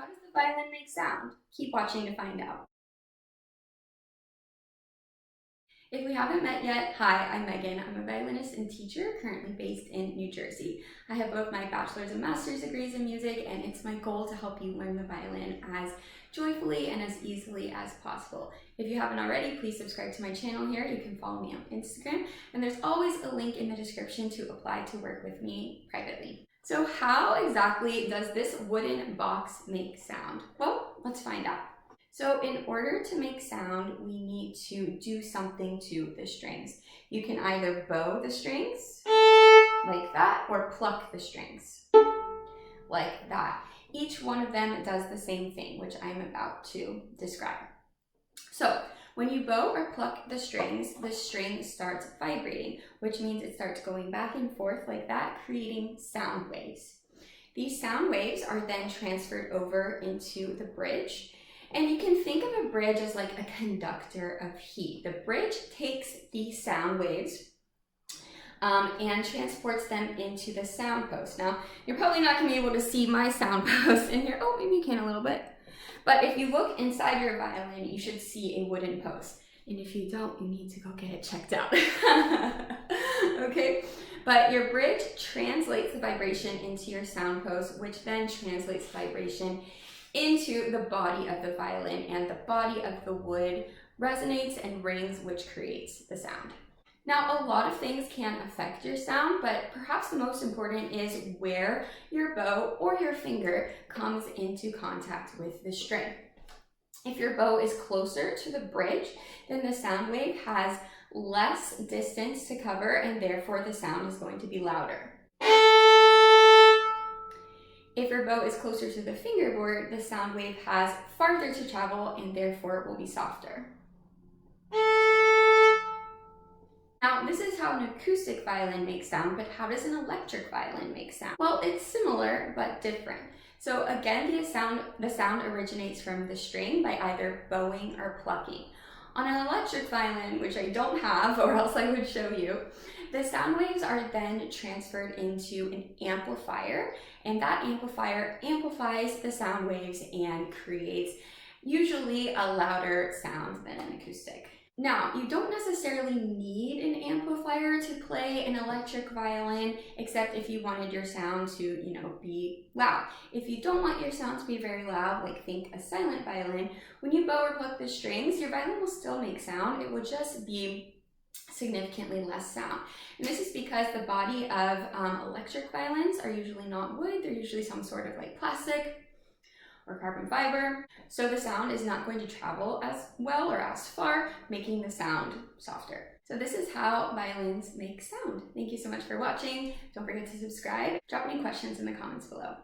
How does the violin make sound? Keep watching to find out. If we haven't met yet, hi, I'm Megan. I'm a violinist and teacher currently based in New Jersey. I have both my bachelor's and master's degrees in music, and it's my goal to help you learn the violin as joyfully and as easily as possible. If you haven't already, please subscribe to my channel here. You can follow me on Instagram, and there's always a link in the description to apply to work with me privately. So how exactly does this wooden box make sound? Well, let's find out. So in order to make sound, we need to do something to the strings. You can either bow the strings like that or pluck the strings like that. Each one of them does the same thing, which I'm about to describe. So when you bow or pluck the string starts vibrating, which means it starts going back and forth like that, creating sound waves. These sound waves are then transferred over into the bridge. And you can think of a bridge as like a conductor of heat. The bridge takes these sound waves and transports them into the sound post. Now, you're probably not going to be able to see my sound post in here. Oh, maybe you can a little bit. But if you look inside your violin, you should see a wooden post. And if you don't, you need to go get it checked out. Okay? But your bridge translates the vibration into your sound post, which then translates vibration into the body of the violin, and the body of the wood resonates and rings, which creates the sound. Now, a lot of things can affect your sound, but perhaps the most important is where your bow or your finger comes into contact with the string. If your bow is closer to the bridge, then the sound wave has less distance to cover, and therefore the sound is going to be louder. If your bow is closer to the fingerboard, the sound wave has farther to travel and therefore it will be softer. Now, this is how an acoustic violin makes sound, but how does an electric violin make sound? Well, it's similar but different. So again, the sound originates from the string by either bowing or plucking. On an electric violin, which I don't have, or else I would show you, the sound waves are then transferred into an amplifier, and that amplifier amplifies the sound waves and creates usually a louder sound than an acoustic. Now, you don't necessarily need an amplifier to play an electric violin, except if you wanted your sound to, be loud. If you don't want your sound to be very loud, like think a silent violin, when you bow or pluck the strings, your violin will still make sound. It will just be significantly less sound. And this is because the body of electric violins are usually not wood. They're usually some sort of like plastic or carbon fiber. So the sound is not going to travel as well or as far, making the sound softer. So this is how violins make sound. Thank you so much for watching. Don't forget to subscribe. Drop any questions in the comments below.